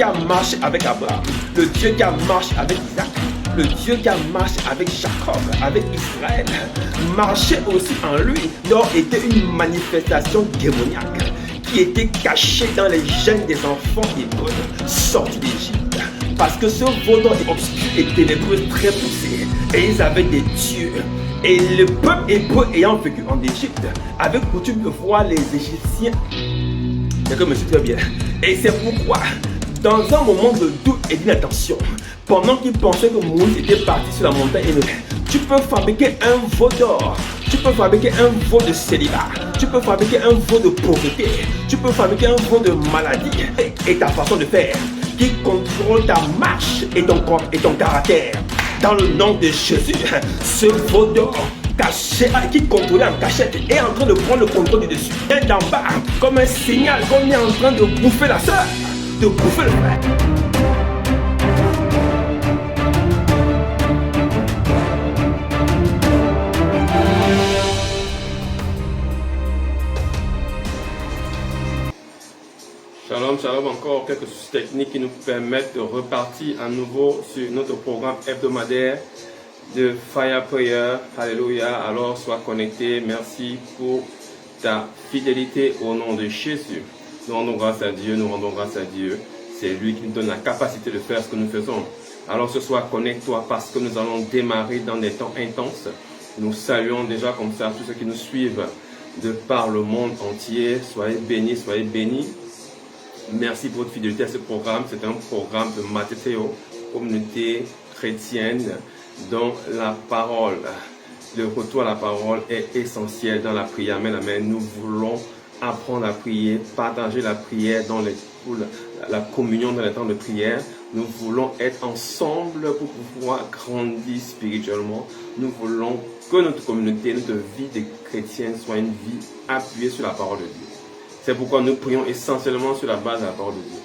a marché avec Abraham, le Dieu qui a marché avec Isaac, le Dieu qui a marché avec Jacob, avec Israël, marchait aussi en lui, donc était une manifestation démoniaque qui était cachée dans les gènes des enfants hébreux sortis d'Égypte. Parce que ce vaudor est obscur et ténébreux très poussé, et ils avaient des dieux. Et le peuple hébreu ayant vécu en Égypte avait coutume de voir les Égyptiens. D'accord, monsieur, très bien. Et c'est pourquoi, dans un moment de doute et d'inattention, pendant qu'ils pensaient que Moïse était parti sur la montagne, tu peux fabriquer un veau d'or, tu peux fabriquer un veau de célibat, tu peux fabriquer un veau de pauvreté, tu peux fabriquer un veau de maladie et ta façon de faire qui contrôle ta marche et ton corps et ton caractère. Dans le nom de Jésus, ce veau d'or caché, qui contrôlait en cachette, est en train de prendre le contrôle du dessus. Et d'en bas, comme un signal qu'on est en train de bouffer la soeur, de bouffer le frère. Shalom, shalom, encore quelques soucis techniques qui nous permettent de repartir à nouveau sur notre programme hebdomadaire de Fire Prayer. Alléluia. Alors, sois connecté. Merci pour ta fidélité au nom de Jésus. Nous rendons grâce à Dieu, nous rendons grâce à Dieu. C'est lui qui nous donne la capacité de faire ce que nous faisons. Alors, ce soir, connecte-toi parce que nous allons démarrer dans des temps intenses. Nous saluons déjà comme ça tous ceux qui nous suivent de par le monde entier. Soyez bénis, soyez bénis. Merci pour votre fidélité à ce programme. C'est un programme de Mathéo, communauté chrétienne, dont la parole, le retour à la parole est essentiel dans la prière. Amen, amen. Nous voulons apprendre à prier, partager la prière dans la communion dans les temps de prière. Nous voulons être ensemble pour pouvoir grandir spirituellement. Nous voulons que notre communauté, notre vie de chrétiens soit une vie appuyée sur la parole de Dieu. C'est pourquoi nous prions essentiellement sur la base de la parole de Dieu.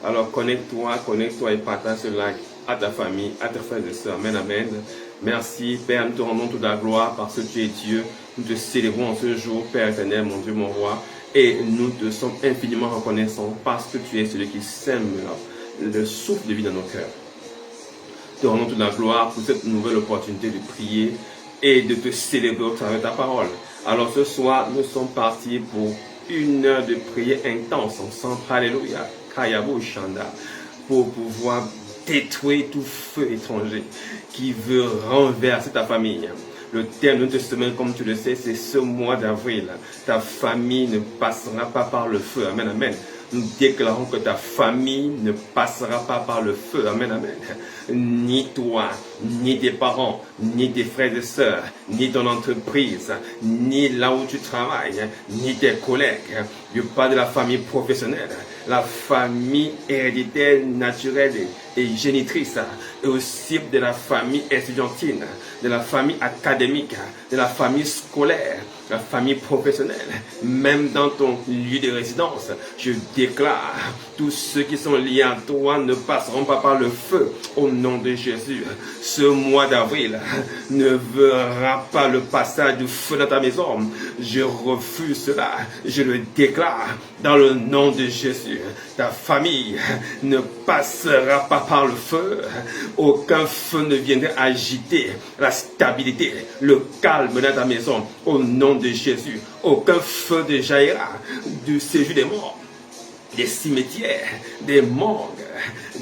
Alors connecte-toi et partage ce live à ta famille, à tes frères et sœurs. Amen, amen. Merci Père, nous te rendons toute la gloire parce que tu es Dieu. Nous te célébrons en ce jour, Père éternel, mon Dieu, mon roi. Et nous te sommes infiniment reconnaissants parce que tu es celui qui sème le souffle de vie dans nos cœurs. Nous te rendons toute la gloire pour cette nouvelle opportunité de prier et de te célébrer au travers de ta parole. Alors ce soir, nous sommes partis pour une heure de prière intense ensemble, alléluia, Kayabo Shanda, pour pouvoir détruire tout feu étranger qui veut renverser ta famille. Le thème de notre semaine, comme tu le sais, c'est ce mois d'avril. Ta famille ne passera pas par le feu. Amen, amen. Nous déclarons que ta famille ne passera pas par le feu. Amen, amen. Ni toi, ni tes parents, ni tes frères et sœurs, ni ton entreprise, ni là où tu travailles, ni tes collègues. Je parle de la famille professionnelle, la famille héréditaire, naturelle et génitrice, et aussi de la famille estudiantine, de la famille académique, de la famille scolaire, la famille professionnelle, même dans ton lieu de résidence. Je déclare, tous ceux qui sont liés à toi ne passeront pas par le feu au nom de Jésus. Ce mois d'avril ne verra pas le passage du feu dans ta maison. Je refuse cela. Je le déclare dans le nom de Jésus. Ta famille ne passera pas par le feu. Aucun feu ne viendra agiter la stabilité, le calme dans ta maison au nom de Jésus. Aucun feu ne jaillira du séjour des morts, des cimetières, des morgues,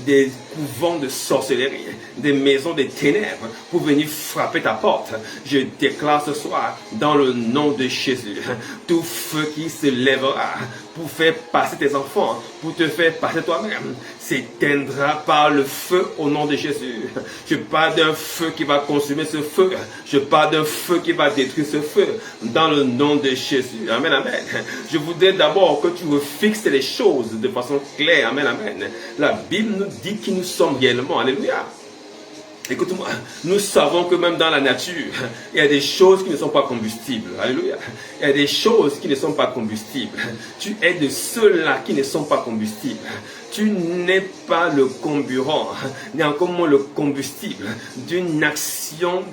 des couvents de sorcellerie, des maisons des ténèbres pour venir frapper ta porte. Je déclare ce soir dans le nom de Jésus, tout feu qui se lèvera pour faire passer tes enfants, pour te faire passer toi-même, s'éteindra par le feu au nom de Jésus. Je parle d'un feu qui va consumer ce feu. Je parle d'un feu qui va détruire ce feu dans le nom de Jésus. Amen, amen. Je voudrais d'abord que tu refixes les choses de façon claire. Amen, amen. La Bible nous dit qui nous sommes réellement. Alléluia. Écoute-moi, nous savons que même dans la nature, il y a des choses qui ne sont pas combustibles. Alléluia. Il y a des choses qui ne sont pas combustibles. Tu es de ceux-là qui ne sont pas combustibles. Tu n'es pas le comburant, ni encore moins le combustible d'une action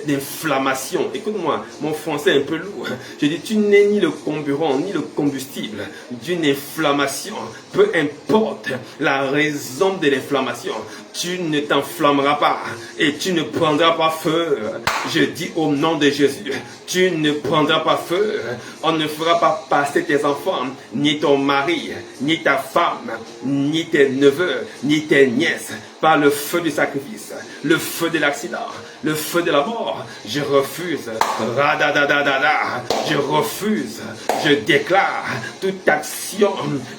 d'inflammation. Écoute-moi, mon français est un peu lourd. Je dis, tu n'es ni le comburant, ni le combustible d'une inflammation. Peu importe la raison de l'inflammation, tu ne t'enflammeras pas et tu ne prendras pas feu. Je dis au nom de Jésus, tu ne prendras pas feu. On ne fera pas passer tes enfants, ni ton mari, ni ta femme, ni tes neveux, ni tes nièces, par le feu du sacrifice, le feu de l'accident, le feu de la mort. Je refuse. Radadadadada. Je refuse. Je déclare toute action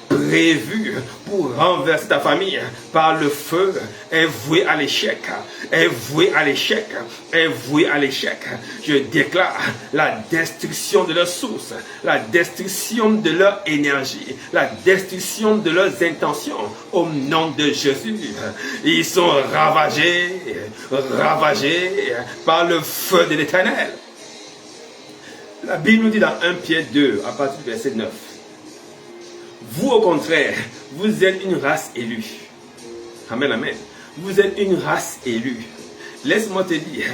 prévue pour renverser ta famille par le feu est vouée à l'échec, est vouée à l'échec, est vouée à l'échec. Je déclare la destruction de leurs sources, la destruction de leur énergie, la destruction de leurs intentions au nom de Jésus. Ils sont ravagés, ravagés par le feu de l'Éternel. La Bible nous dit dans 1 Pierre 2, à partir du verset 9. Vous, au contraire, vous êtes une race élue. Amen, amen. Vous êtes une race élue. Laisse-moi te dire,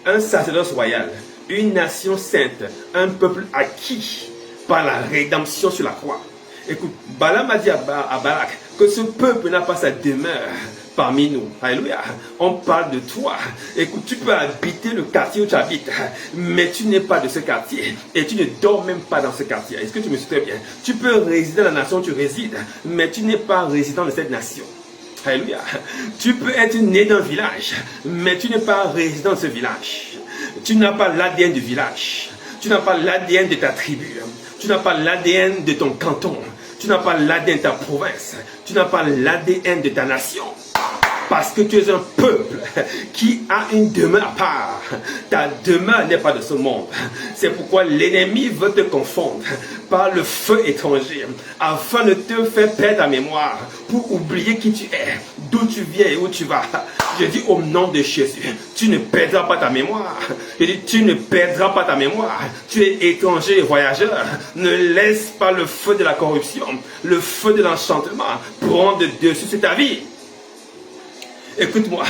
un sacerdoce royal, une nation sainte, un peuple acquis par la rédemption sur la croix. Écoute, Balaam a dit à Balak que ce peuple n'a pas sa demeure parmi nous. Alléluia. On parle de toi. Écoute, tu peux habiter le quartier où tu habites, mais tu n'es pas de ce quartier et tu ne dors même pas dans ce quartier. Est-ce que tu me suis très bien? Tu peux résider dans la nation où tu résides, mais tu n'es pas résident de cette nation. Alléluia. Tu peux être né dans un village, mais tu n'es pas résident de ce village. Tu n'as pas l'ADN du village. Tu n'as pas l'ADN de ta tribu. Tu n'as pas l'ADN de ton canton. Tu n'as pas l'ADN de ta province. Tu n'as pas l'ADN de ta nation. Parce que tu es un peuple qui a une demeure à part. Ta demeure n'est pas de ce monde. C'est pourquoi l'ennemi veut te confondre par le feu étranger, afin de te faire perdre ta mémoire, pour oublier qui tu es, d'où tu viens et où tu vas. Je dis au nom de Jésus, tu ne perdras pas ta mémoire. Je dis, tu ne perdras pas ta mémoire. Tu es étranger et voyageur. Ne laisse pas le feu de la corruption, le feu de l'enchantement prendre dessus sur ta vie. Écoute-moi,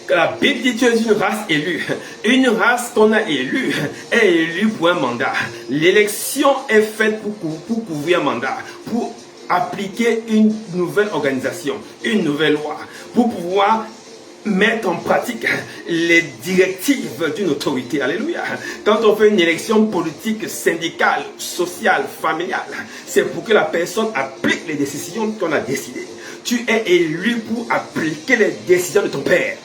la Bible dit que tu es une race élue. Une race qu'on a élue est élue pour un mandat. L'élection est faite pour couvrir un mandat, pour appliquer une nouvelle organisation, une nouvelle loi, pour pouvoir mettre en pratique les directives d'une autorité. Alléluia. Quand on fait une élection politique, syndicale, sociale, familiale, c'est pour que la personne applique les décisions qu'on a décidées. Tu es élu pour appliquer les décisions de ton Père.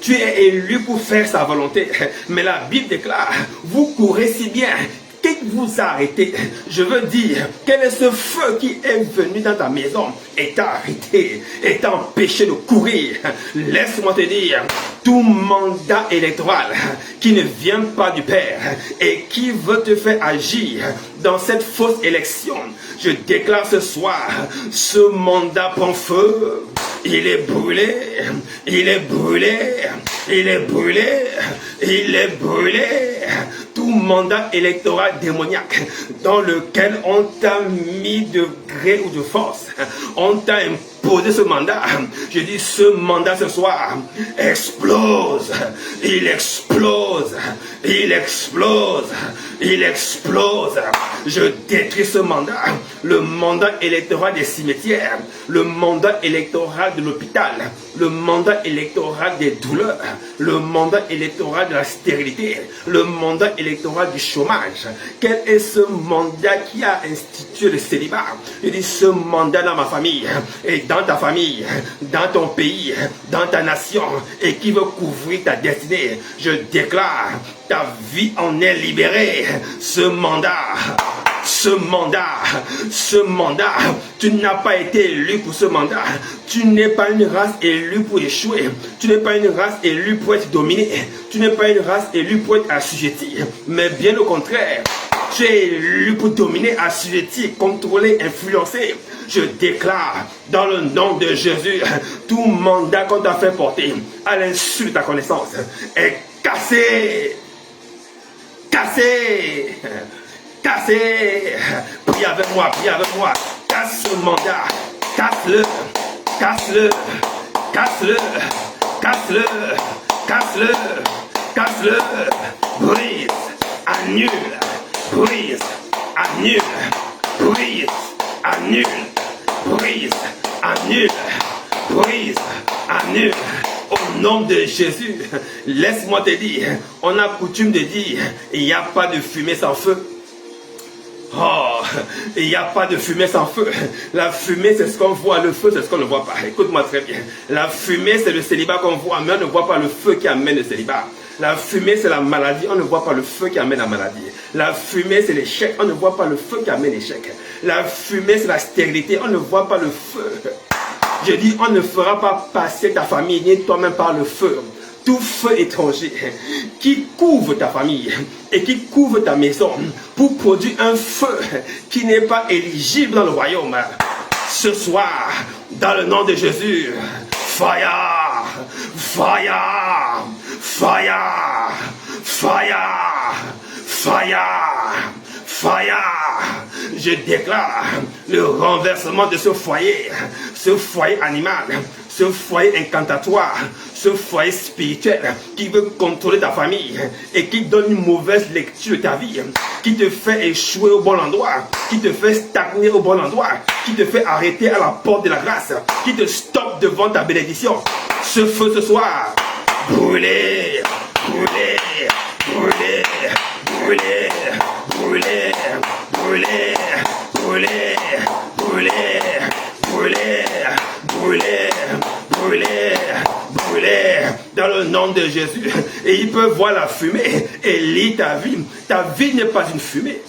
Tu es élu pour faire sa volonté. Mais la Bible déclare, vous courez si bien. Qui vous a arrêté? Je veux dire, quel est ce feu qui est venu dans ta maison et t'a arrêté, et t'a empêché de courir? Laisse-moi te dire, tout mandat électoral qui ne vient pas du Père et qui veut te faire agir dans cette fausse élection, je déclare ce soir, ce mandat prend feu. Il est brûlé, il est brûlé, il est brûlé, il est brûlé. Tout mandat électoral démoniaque dans lequel on t'a mis de gré ou de force, on t'a imposé ce mandat. Je dis, ce mandat ce soir explose, il explose, il explose, il explose. Je détruis ce mandat, le mandat électoral des cimetières, le mandat électoral de l'hôpital, le mandat électoral des douleurs, le mandat électoral de la stérilité, le mandat électoral du chômage. Quel est ce mandat qui a institué le célibat? Je dis, ce mandat dans ma famille, et dans ta famille, dans ton pays, dans ta nation, et qui veut couvrir ta destinée, je déclare, ta vie en est libérée. Ce mandat, tu n'as pas été élu pour ce mandat. Tu n'es pas une race élue pour échouer. Tu n'es pas une race élue pour être dominée. Tu n'es pas une race élue pour être assujettie. Mais bien au contraire, tu es élu pour dominer, assujettir, contrôler, influencer. Je déclare dans le nom de Jésus, tout mandat qu'on t'a fait porter à l'insu de ta connaissance est cassé. Cassé. Cassez, prie avec moi, casse ce mandat, casse-le, casse-le, casse-le, casse-le, casse-le, casse-le, brise, annule, brise, annule, brise, annule, brise, annule, brise, annule. Au nom de Jésus, laisse-moi te dire, on a coutume de dire, il n'y a pas de fumée sans feu. Oh, il n'y a pas de fumée sans feu. La fumée, c'est ce qu'on voit. Le feu, c'est ce qu'on ne voit pas. Écoute-moi très bien. La fumée, c'est le célibat qu'on voit, mais on ne voit pas le feu qui amène le célibat. La fumée, c'est la maladie. On ne voit pas le feu qui amène la maladie. La fumée, c'est l'échec. On ne voit pas le feu qui amène l'échec. La fumée, c'est la stérilité. On ne voit pas le feu. Je dis, on ne fera pas passer ta famille ni toi-même par le feu. Tout feu étranger qui couvre ta famille et qui couvre ta maison pour produire un feu qui n'est pas éligible dans le royaume. Ce soir, dans le nom de Jésus, fire, fire, fire, fire, fire, fire. Je déclare le renversement de ce foyer animal, ce foyer incantatoire, ce foyer spirituel qui veut contrôler ta famille et qui donne une mauvaise lecture de ta vie, qui te fait échouer au bon endroit, qui te fait stagner au bon endroit, qui te fait arrêter à la porte de la grâce, qui te stoppe devant ta bénédiction. Ce feu ce soir, brûlez, brûlez, brûlez, brûlez, brûlez, brûlez, brûlez, brûlez, brûlez, brûlez, brûlez, brûlez, dans le nom de Jésus. Et il peut voir la fumée et lire ta vie. Ta vie n'est pas une fumée.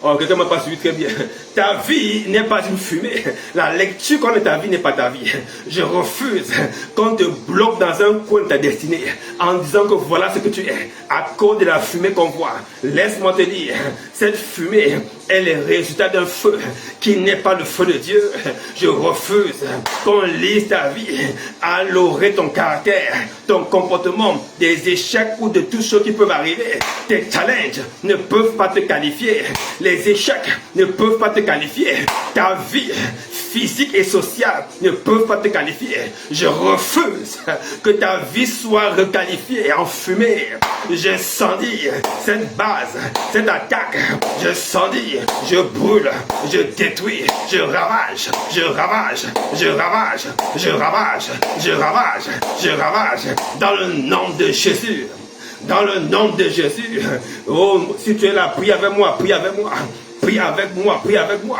Oh, quelqu'un m'a pas suivi très bien. Ta vie n'est pas une fumée. La lecture qu'on a de ta vie n'est pas ta vie. Je refuse qu'on te bloque dans un coin de ta destinée en disant que voilà ce que tu es à cause de la fumée qu'on voit. Laisse-moi te dire, cette fumée est le résultat d'un feu qui n'est pas le feu de Dieu. Je refuse qu'on lise ta vie à l'oreille ton caractère, ton comportement, des échecs ou de toutes choses qui peuvent arriver. Tes challenges ne peuvent pas te qualifier. Les échecs ne peuvent pas te qualifier. Ta vie physique et sociale ne peuvent pas te qualifier. Je refuse que ta vie soit requalifiée en fumée. Je scindis cette base, cette attaque. Je scindis, je brûle, je détruis, je ravage, je ravage, je ravage, je ravage, je ravage, je ravage. Dans le nom de Jésus. Dans le nom de Jésus. Oh, si tu es là, prie avec moi, prie avec moi. Prie avec moi, prie avec moi.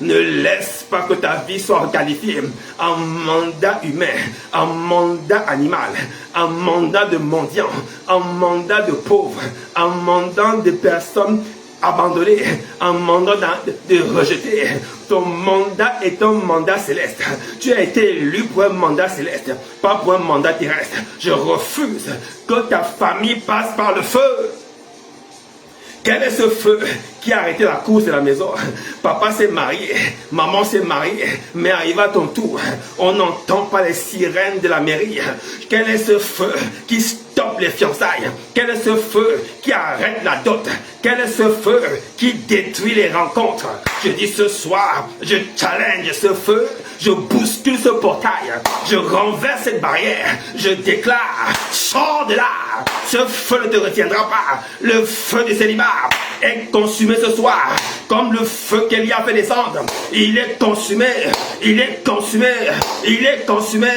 Ne laisse pas que ta vie soit requalifiée en mandat humain, en mandat animal, en mandat de mendiant, en mandat de pauvre, en mandat de personnes abandonnées, en mandat de rejeter. Ton mandat est un mandat céleste. Tu as été élu pour un mandat céleste, pas pour un mandat terrestre. Je refuse que ta famille passe par le feu. Quel est ce feu qui a arrêté la course de la maison? Papa s'est marié, maman s'est mariée, mais arrive à ton tour, on n'entend pas les sirènes de la mairie. Quel est ce feu qui stoppe les fiançailles? Quel est ce feu qui arrête la dot? Quel est ce feu qui détruit les rencontres? Je dis ce soir, je challenge ce feu, je bouscule ce portail, je renverse cette barrière, je déclare, sors de là, ce feu ne te retiendra pas. Le feu du célibat est consumé ce soir, comme le feu qu'Élie a fait descendre. Il est consumé, il est consumé, il est consumé.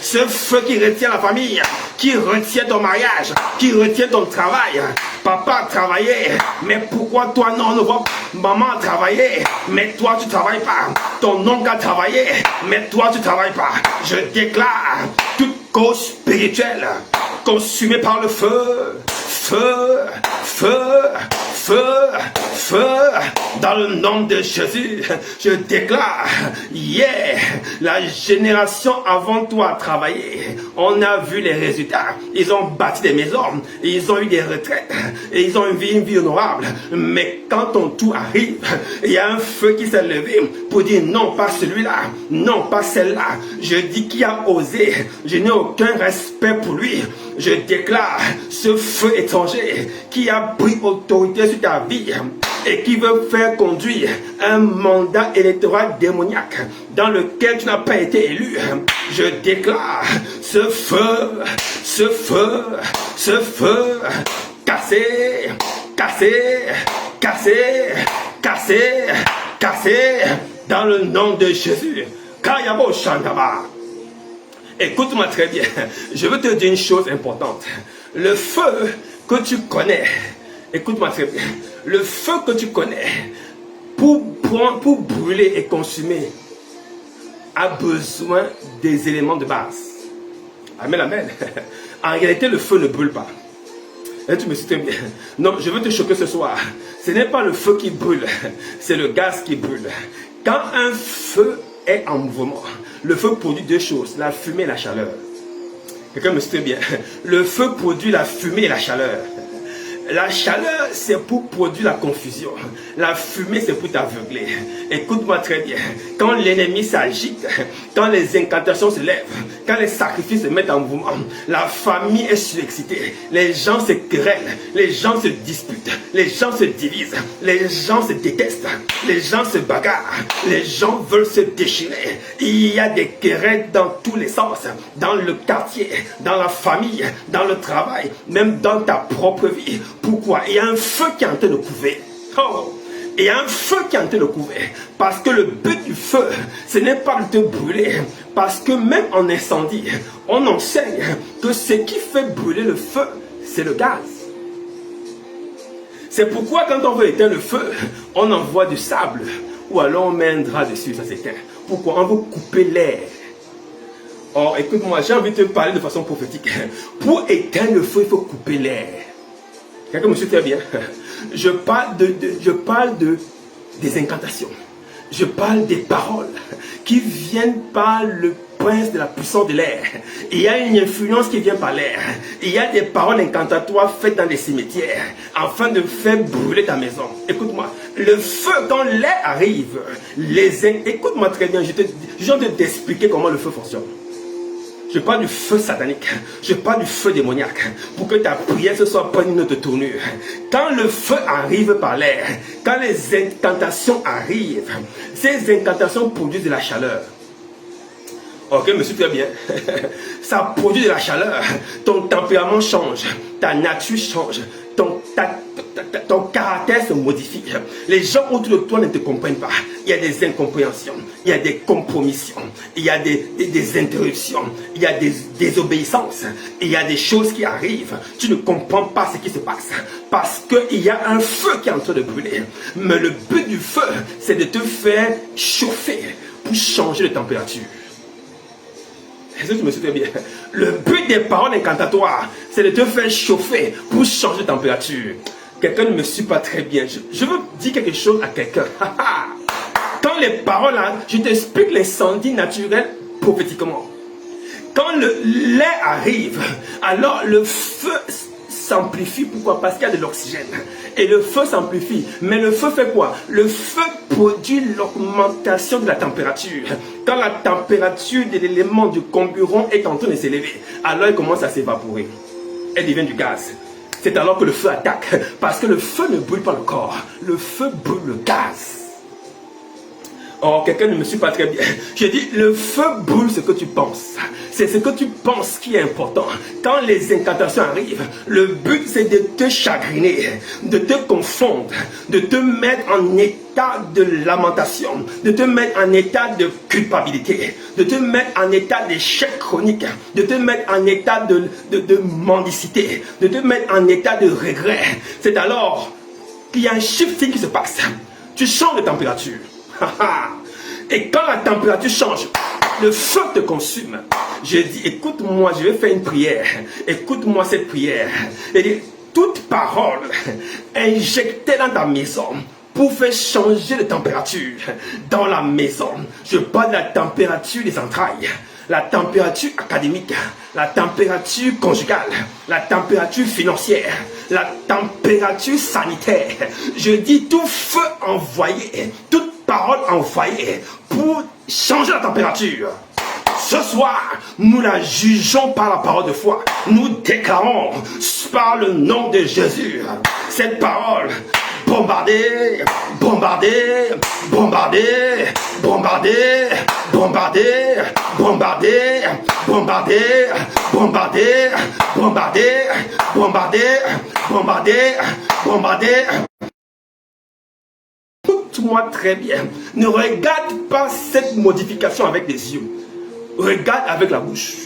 Ce feu qui retient la famille, qui retient ton mariage, qui retient ton travail. Papa a travaillé, mais pourquoi toi non, on ne voit pas? Maman a travaillé, mais toi tu ne travailles pas. Ton oncle a travaillé, mais toi tu ne travailles pas. Je déclare toute cause spirituelle consumée par le feu. Feu, feu, feu, feu, dans le nom de Jésus, je déclare, la génération avant toi a travaillé, on a vu les résultats, ils ont bâti des maisons, ils ont eu des retraites, et ils ont une vie honorable, mais quand ton tour arrive, il y a un feu qui s'est levé pour dire non, pas celui-là, non, pas celle-là. Je dis qui a osé, je n'ai aucun respect pour lui. Je déclare ce feu étranger qui a pris autorité sur ta vie, et qui veut faire conduire un mandat électoral démoniaque dans lequel tu n'as pas été élu, je déclare ce feu, cassé, dans le nom de Jésus. Kayabo Shandaba. Écoute-moi très bien, je veux te dire une chose importante. Le feu que tu connais, écoute-moi très bien, le feu que tu connais, pour brûler et consumer, a besoin des éléments de base. Amen, amen. En réalité, le feu ne brûle pas. Et tu me suis très bien. Non, je veux te choquer ce soir. Ce n'est pas le feu qui brûle, c'est le gaz qui brûle. Quand un feu est en mouvement, le feu produit deux choses, la fumée et la chaleur. Quelqu'un me suit bien. Le feu produit la fumée et la chaleur. La chaleur, c'est pour produire la confusion. La fumée, c'est pour t'aveugler. Écoute-moi très bien. Quand l'ennemi s'agite, quand les incantations se lèvent, quand les sacrifices se mettent en mouvement, la famille est surexcitée. Les gens se querellent, les gens se disputent, les gens se divisent, les gens se détestent, les gens se bagarrent, les gens veulent se déchirer. Il y a des querelles dans tous les sens, dans le quartier, dans la famille, dans le travail, même dans ta propre vie. Pourquoi? Il y a un feu qui est en train de couver. Oh. Il y a un feu qui est en train de couver. Parce que le but du feu, ce n'est pas de te brûler. Parce que même en incendie, on enseigne que ce qui fait brûler le feu, c'est le gaz. C'est pourquoi quand on veut éteindre le feu, on envoie du sable. Ou alors on met un drap dessus, ça s'éteint. Pourquoi? On veut couper l'air. Or, écoute-moi, j'ai envie de te parler de façon prophétique. Pour éteindre le feu, il faut couper l'air. Quelqu'un me suit très bien. Je parle des incantations. Je parle des paroles qui viennent par le prince de la puissance de l'air. Il y a une influence qui vient par l'air. Il y a des paroles incantatoires faites dans les cimetières afin de faire brûler ta maison. Écoute-moi, le feu, quand l'air arrive, écoute-moi très bien, je viens de t'expliquer comment le feu fonctionne. Je parle du feu satanique. Je parle du feu démoniaque. Pour que ta prière ne soit pas une autre tournure. Quand le feu arrive par l'air, quand les incantations arrivent, ces incantations produisent de la chaleur. Ok, monsieur, très bien. Ça produit de la chaleur. Ton tempérament change. Ta nature change. Ton caractère se modifie. Les gens autour de toi ne te comprennent pas. Il y a des incompréhensions, il y a des compromissions, il y a des interruptions, il y a des désobéissances, il y a des choses qui arrivent. Tu ne comprends pas ce qui se passe parce qu'il y a un feu qui est en train de brûler. Mais le but du feu, c'est de te faire chauffer pour changer de température. Est-ce que tu me suis très bien? Le but des paroles incantatoires, c'est de te faire chauffer pour changer de température. Quelqu'un ne me suit pas très bien. Je veux dire quelque chose à quelqu'un. Quand les paroles, je t'explique l'incendie naturel prophétiquement. Quand l'air arrive, alors le feu s'amplifie. Pourquoi? Parce qu'il y a de l'oxygène. Et le feu s'amplifie. Mais le feu fait quoi? Le feu produit l'augmentation de la température. Quand la température de l'élément du carburant est en train de s'élever, alors il commence à s'évaporer. Elle devient du gaz. C'est alors que le feu attaque. Parce que le feu ne brûle pas le corps. Le feu brûle le gaz. Oh, quelqu'un ne me suit pas très bien. Je dis, le feu brûle ce que tu penses. C'est ce que tu penses qui est important. Quand les incantations arrivent, le but c'est de te chagriner, de te confondre, de te mettre en état de lamentation, de te mettre en état de culpabilité, de te mettre en état d'échec chronique, de te mettre en état de mendicité, de te mettre en état de regret. C'est alors qu'il y a un shifting qui se passe. Tu changes de température. Et quand la température change, le feu te consume. Je dis, écoute-moi, je vais faire une prière. Écoute-moi cette prière. Et dit, toute parole injectée dans ta maison pour faire changer de température dans la maison. Je parle de la température des entrailles, la température académique, la température conjugale, la température financière, la température sanitaire. Je dis tout feu envoyé, toute parole envoyée pour changer la température. Ce soir, nous la jugeons par la parole de foi. Nous déclarons par le nom de Jésus. Cette parole bombarder, bombarder, bombarder, bombarder, bombarder, bombarder, bombarder, bombarder, bombarder, bombarder, bombarder, bombarder. Écoute-moi très bien. Ne regarde pas cette modification avec les yeux. Regarde avec la bouche.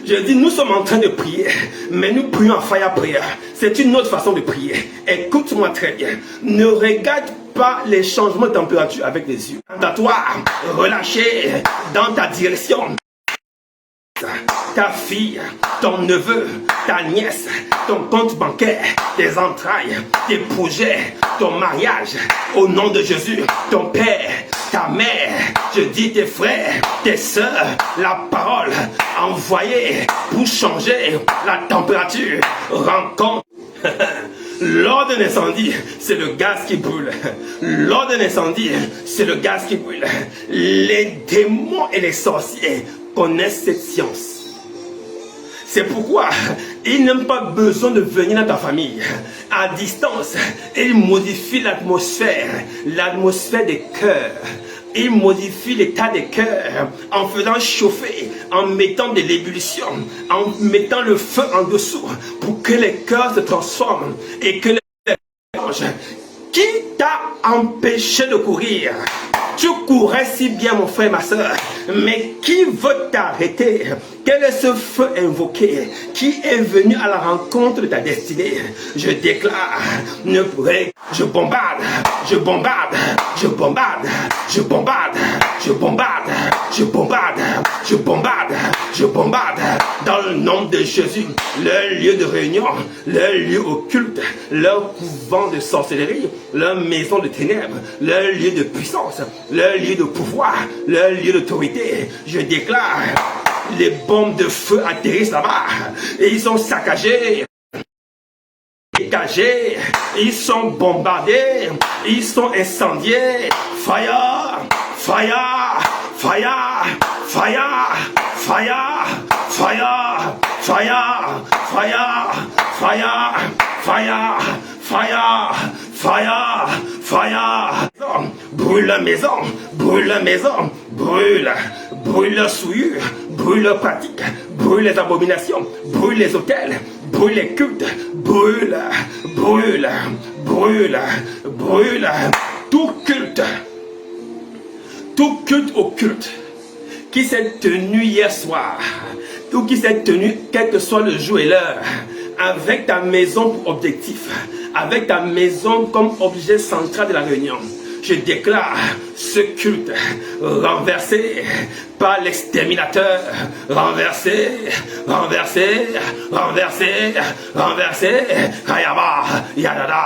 Je dis, nous sommes en train de prier, mais nous prions en fire prayer. C'est une autre façon de prier. Écoute-moi très bien. Ne regarde pas les changements de température avec les yeux. Quant à toi, relâché dans ta direction. Ta fille, ton neveu, ta nièce, ton compte bancaire, tes entrailles, tes projets, ton mariage, au nom de Jésus, ton père, ta mère, je dis tes frères, tes soeurs, la parole envoyée pour changer la température, rencontre. Lors d'un incendie, c'est le gaz qui brûle. Lors d'un incendie, c'est le gaz qui brûle. Les démons et les sorciers connaissent cette science. C'est pourquoi ils n'ont pas besoin de venir dans ta famille. À distance, ils modifient l'atmosphère des cœurs. Ils modifient l'état des cœurs en faisant chauffer, en mettant de l'ébullition, en mettant le feu en dessous pour que les cœurs se transforment et que les anges. Qui t'a empêché de courir? Tu courais si bien, mon frère, ma soeur, mais qui veut t'arrêter? Quel est ce feu invoqué qui est venu à la rencontre de ta destinée? Je déclare, je bombarde, je bombarde, je bombarde, je bombarde, je bombarde, je bombarde, je bombarde, je bombarde, dans le nom de Jésus, leur lieu de réunion, leur lieu occulte, leur couvent de sorcellerie, leur maison de ténèbres, leur lieu de puissance, leur lieu de pouvoir, leur lieu d'autorité. Je déclare, les bombes de feu atterrissent là-bas et ils sont saccagés, dégagés, ils sont bombardés, ils sont incendiés. Fire, fire, fire, fire, fire, fire, fire, fire, fire, fire, fire, fire, fire. Brûle la maison, brûle la maison, brûle, brûle la souillure, brûle la pratique, brûle les abominations, brûle les hôtels, brûle les cultes, brûle, brûle, brûle, brûle, tout culte occulte qui s'est tenu hier soir, ou qui s'est tenu quel que soit le jour et l'heure, avec ta maison pour objectif, avec ta maison comme objet central de la réunion. Je déclare ce culte renversé par l'exterminateur, renversé, renversé, renversé, renversé. Kayaba, yadada,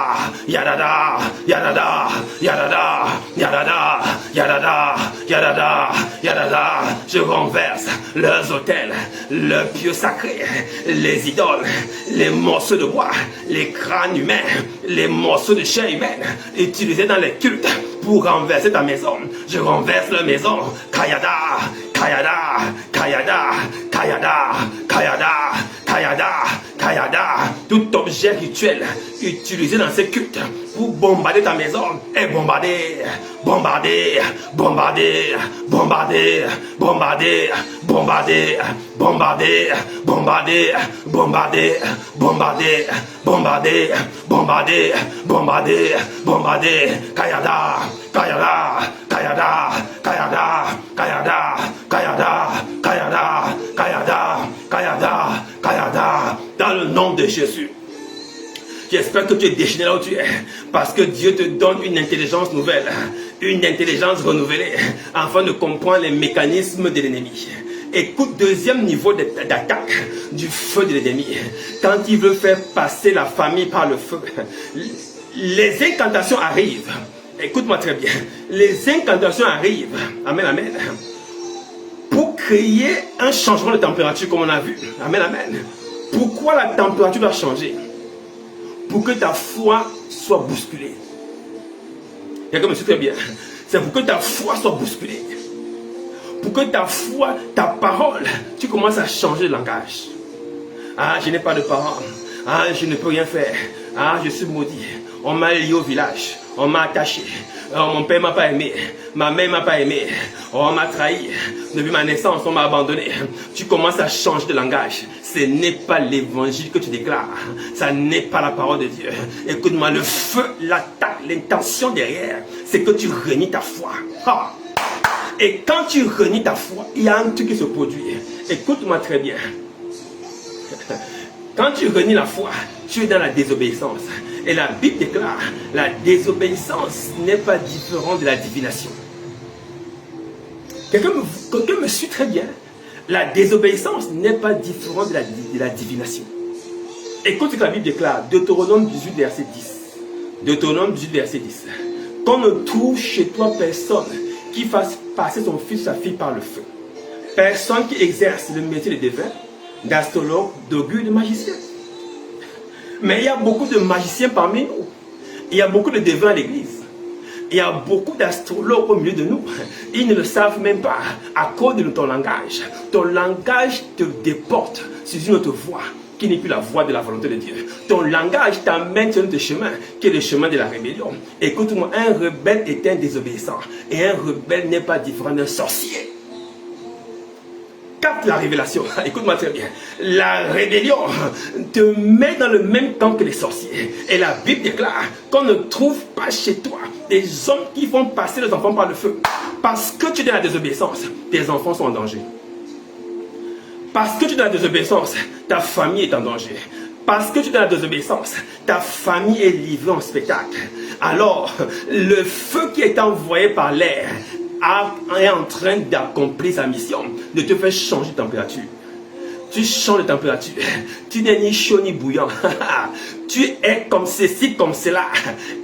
yadada, yadada, yadada, yadada, yadada, yadada, yadada. Je renverse leurs autels, leurs pieux sacrés, les idoles, les morceaux de bois, les crânes humains, les morceaux de chair humaine utilisés dans les cultes pour renverser ta maison. Je renverse la maison. Kayada, Kayada, Kayada, Kayada, Kayada, Kayada, Kayada. Tout objet rituel utilisé dans ces cultes pour bombarder ta maison est bombardé, bombardé, bombardé, bombardé, bombardé, bombardé, bombardé, bombardé, bombardé, bombardé, bombardé, bombardé, bombardé, bombardé. Kayada, Kayada, Kayada, Kayada, Kayada, Kayada, Kayada, Kayada, Kayada, Kayada, dans le nom de Jésus. J'espère que tu es déchaîné là où tu es, parce que Dieu te donne une intelligence nouvelle, une intelligence renouvelée, afin de comprendre les mécanismes de l'ennemi. Écoute, deuxième niveau d'attaque du feu de l'ennemi. Quand il veut faire passer la famille par le feu, les incantations arrivent. Écoute-moi très bien. Les incantations arrivent. Amen, amen. Pour créer un changement de température, comme on a vu. Amen, amen. Pourquoi la température doit changer? Pour que ta foi soit bousculée. Quelqu'un me suit très bien. C'est pour que ta foi soit bousculée. Pour que ta foi, ta parole, tu commences à changer de langage. Ah, je n'ai pas de parole. Ah, je ne peux rien faire. Ah, je suis maudit. On m'a lié au village. On m'a attaché. Mon père ne m'a pas aimé. Ma mère ne m'a pas aimé. On m'a trahi. Depuis ma naissance, on m'a abandonné. Tu commences à changer de langage. Ce n'est pas l'évangile que tu déclares. Ça n'est pas la parole de Dieu. Écoute-moi, le feu, l'attaque, l'intention derrière, c'est que tu renies ta foi. Ah. Et quand tu renies ta foi, il y a un truc qui se produit. Écoute-moi très bien. Quand tu renies la foi, tu es dans la désobéissance. Et la Bible déclare, la désobéissance n'est pas différente de la divination. Quelqu'un me suit très bien. La désobéissance n'est pas différente de la divination. Écoute ce que la Bible déclare, Deutéronome 18, verset 10. Deutéronome 18, verset 10. Qu'on ne trouve chez toi personne qui fasse passer son fils ou sa fille par le feu. Personne qui exerce le métier de devin, d'astrologue, d'augure, de magicien. Mais il y a beaucoup de magiciens parmi nous. Il y a beaucoup de devins à l'église. Il y a beaucoup d'astrologues au milieu de nous. Ils ne le savent même pas à cause de ton langage. Ton langage te déporte sur une autre voie qui n'est plus la voie de la volonté de Dieu. Ton langage t'amène sur un autre chemin qui est le chemin de la rébellion. Écoute-moi, un rebelle est un désobéissant. Et un rebelle n'est pas différent d'un sorcier. Capte la révélation. Écoute-moi très bien. La rébellion te met dans le même camp que les sorciers. Et la Bible déclare qu'on ne trouve pas chez toi des hommes qui font passer leurs enfants par le feu. Parce que tu es dans la désobéissance, tes enfants sont en danger. Parce que tu es dans la désobéissance, ta famille est en danger. Parce que tu es dans la désobéissance, ta famille est livrée en spectacle. Alors, le feu qui est envoyé par l'air est en train d'accomplir sa mission, de te faire changer de température. Tu changes de température. Tu n'es ni chaud ni bouillant. Tu es comme ceci, comme cela.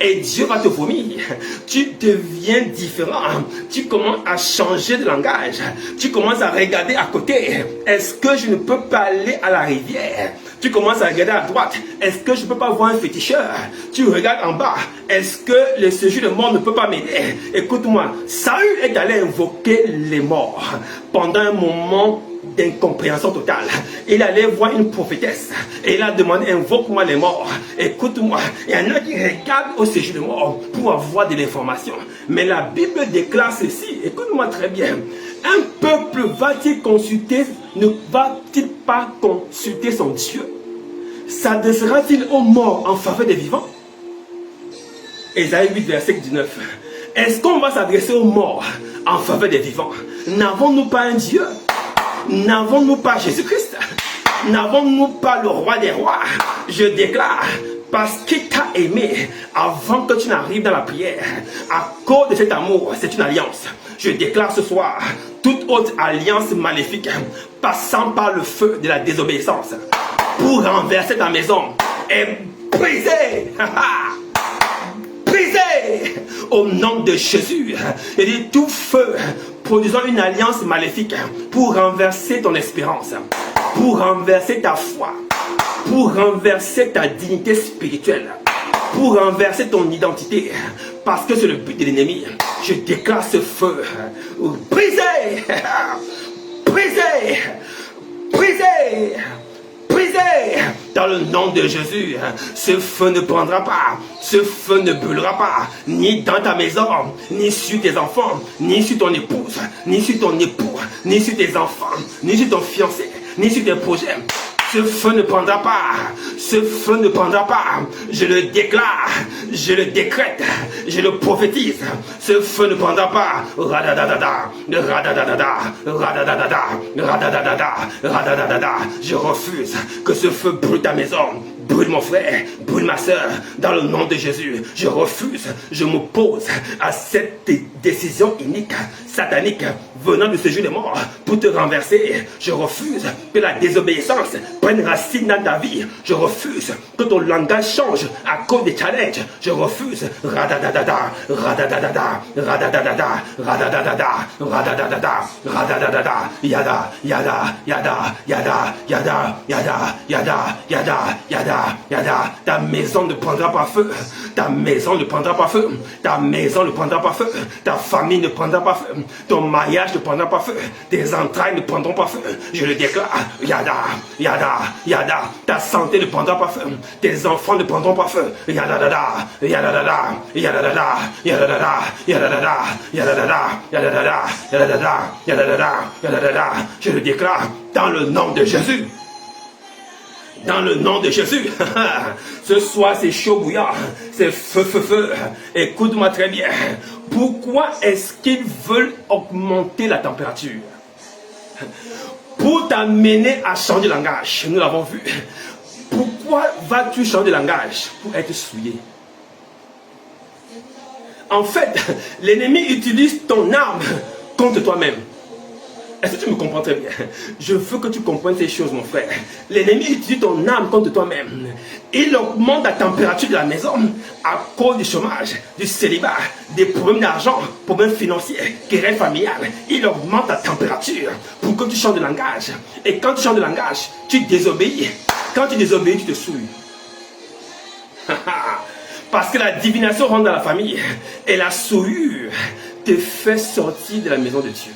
Et Dieu va te vomir. Tu deviens différent. Tu commences à changer de langage. Tu commences à regarder à côté. Est-ce que je ne peux pas aller à la rivière? Tu commences à regarder à droite. Est-ce que je ne peux pas voir un féticheur? Tu regardes en bas. Est-ce que le séjour de mort ne peut pas m'aider? Écoute-moi. Saül est allé invoquer les morts pendant un moment d'incompréhension totale. Il allait voir une prophétesse et il a demandé, invoque-moi les morts. Écoute-moi, il y en a qui regardent au séjour de mort pour avoir de l'information. Mais la Bible déclare ceci, écoute-moi très bien. Un peuple va-t-il consulter, ne va-t-il pas consulter son Dieu? S'adressera-t-il aux morts en faveur des vivants? Ésaïe 8, verset 19. Est-ce qu'on va s'adresser aux morts en faveur des vivants? N'avons-nous pas un Dieu? N'avons-nous pas Jésus-Christ? N'avons-nous pas le roi des rois? Je déclare, parce qu'il t'a aimé avant que tu n'arrives dans la prière, à cause de cet amour, c'est une alliance. Je déclare ce soir, toute autre alliance maléfique passant par le feu de la désobéissance pour renverser ta maison est brisée. Brisée au nom de Jésus. Et dit tout feu produisant une alliance maléfique pour renverser ton espérance, pour renverser ta foi, pour renverser ta dignité spirituelle, pour renverser ton identité, parce que c'est le but de l'ennemi. Je déclare ce feu brisé, brisé, brisé, brisé dans le nom de Jésus. Ce feu ne prendra pas, ce feu ne brûlera pas, ni dans ta maison, ni sur tes enfants, ni sur ton épouse, ni sur ton époux, ni sur tes enfants, ni sur ton fiancé, ni sur tes projets. Ce feu ne prendra pas, ce feu ne prendra pas. Je le déclare, je le décrète, je le prophétise. Ce feu ne prendra pas. Radadadada, radadadada, radadadada, radadadada, radadadada. Je refuse que ce feu brûle ta maison. Brûle mon frère, brûle ma soeur, dans le nom de Jésus. Je refuse, je m'oppose à cette décision inique, satanique, venant de ce jour de mort pour te renverser. Je refuse que la désobéissance prenne racine dans ta vie. Je refuse que ton langage change à cause des challenges. Je refuse. Radadadada, radadadada, radadadada, radadadada, radadadada, radadadada, yada, yada, yada, yada, yada, yada, yada, yada, yada. Yada, ta maison ne prendra pas feu, ta maison ne prendra pas feu, ta maison ne prendra pas feu, ta famille ne prendra pas feu, Ton mariage ne prendra pas feu. Tes entrailles ne prendront pas feu. Je le déclare. Yada, yada, yada. Ta santé ne prendra pas feu. Tes enfants ne prendront pas feu. Yada, yada, yada, yada, yada, yada, yada, yada, yada, yada. Je le déclare dans le nom de Jésus. Dans le nom de Jésus. Ce soir, c'est chaud bouillant. C'est feu, feu, feu. Écoute-moi très bien. Pourquoi est-ce qu'ils veulent augmenter la température? Pour t'amener à changer de langage. Nous l'avons vu. Pourquoi vas-tu changer de langage? Pour être souillé. En fait, l'ennemi utilise ton arme contre toi-même. Est-ce que tu me comprends très bien? Je veux que tu comprennes ces choses, mon frère. L'ennemi utilise ton âme contre toi-même. Il augmente la température de la maison à cause du chômage, du célibat, des problèmes d'argent, problèmes financiers, querelles familiales. Il augmente la température pour que tu changes de langage. Et quand tu changes de langage, tu désobéis. Quand tu désobéis, tu te souilles. Parce que la divination rentre dans la famille. Et la souillure te fait sortir de la maison de Dieu.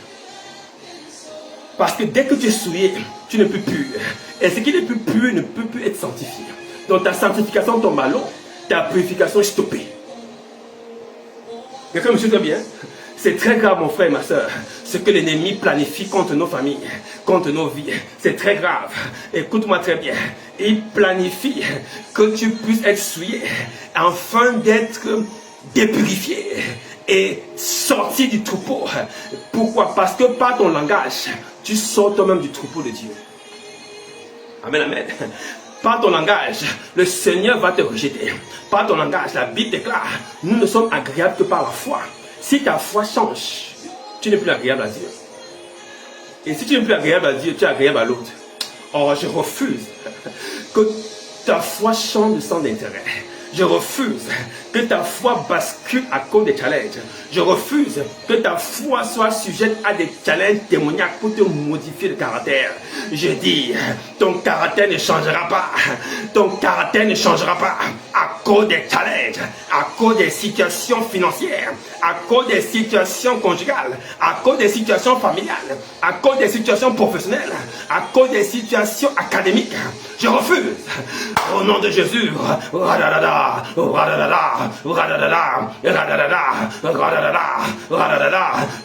Parce que dès que tu es souillé, tu ne peux plus. Et ce qui n'est plus pur ne peut plus être sanctifié. Donc ta sanctification tombe à l'eau, ta purification est stoppée. Quelqu'un me suit très bien? C'est très grave, mon frère et ma soeur, ce que l'ennemi planifie contre nos familles, contre nos vies. C'est très grave. Écoute-moi très bien. Il planifie que tu puisses être souillé afin d'être dépurifié et sorti du troupeau. Pourquoi? Parce que par ton langage, tu sors toi-même du troupeau de Dieu. Amen, amen. Par ton langage, le Seigneur va te rejeter. Par ton langage, la Bible déclare, nous ne sommes agréables que par la foi. Si ta foi change, tu n'es plus agréable à Dieu. Et si tu n'es plus agréable à Dieu, tu es agréable à l'autre. Or, je refuse que ta foi change de sens d'intérêt. Je refuse que ta foi bascule à cause des challenges. Je refuse que ta foi soit sujette à des challenges démoniaques pour te modifier le caractère. Je dis, ton caractère ne changera pas. Ton caractère ne changera pas à cause des challenges, à cause des situations financières, à cause des situations conjugales, à cause des situations familiales, à cause des situations professionnelles, à cause des situations académiques. Je refuse. Au nom de Jésus.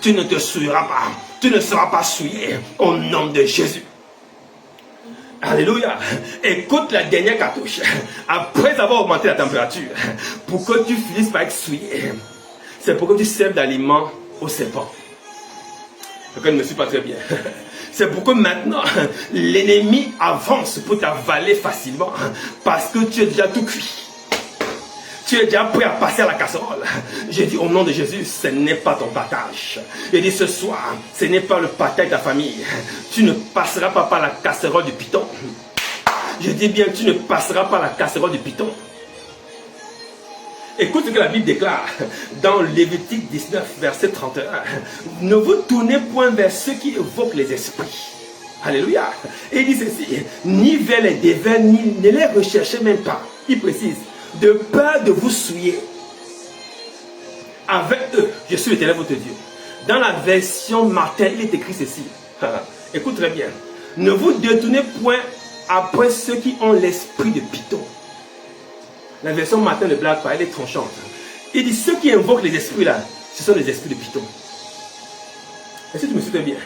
Tu ne te souilleras pas. Tu ne seras pas souillé au nom de Jésus. Alléluia. Écoute la dernière cartouche. Après avoir augmenté la température, pour que tu finisses par être souillé, c'est pour que tu serves d'aliment aux serpents. Je ne me suis pas très bien. C'est pourquoi maintenant, l'ennemi avance pour t'avaler facilement. Parce que tu es déjà tout cuit. Tu es déjà prêt à passer à la casserole. J'ai dit au nom de Jésus, ce n'est pas ton partage. J'ai dit ce soir, ce n'est pas le partage de ta famille. Tu ne passeras pas par la casserole du python. Je dis bien, tu ne passeras pas la casserole du python. Écoute ce que la Bible déclare dans Lévitique 19, verset 31. Ne vous tournez point vers ceux qui évoquent les esprits. Alléluia. Et il dit ceci, ni vers les dévers, ni ne les recherchez même pas. Il précise, de peur de vous souiller. Avec eux, je suis l'Éternel votre Dieu. Dans la version Martin, il est écrit ceci. Écoute très bien. Ne vous détournez point après ceux qui ont l'esprit de python. La version Martin ne blague pas, elle est tranchante. Il dit, ceux qui invoquent les esprits là, ce sont les esprits de python. Est-ce que tu me suis bien?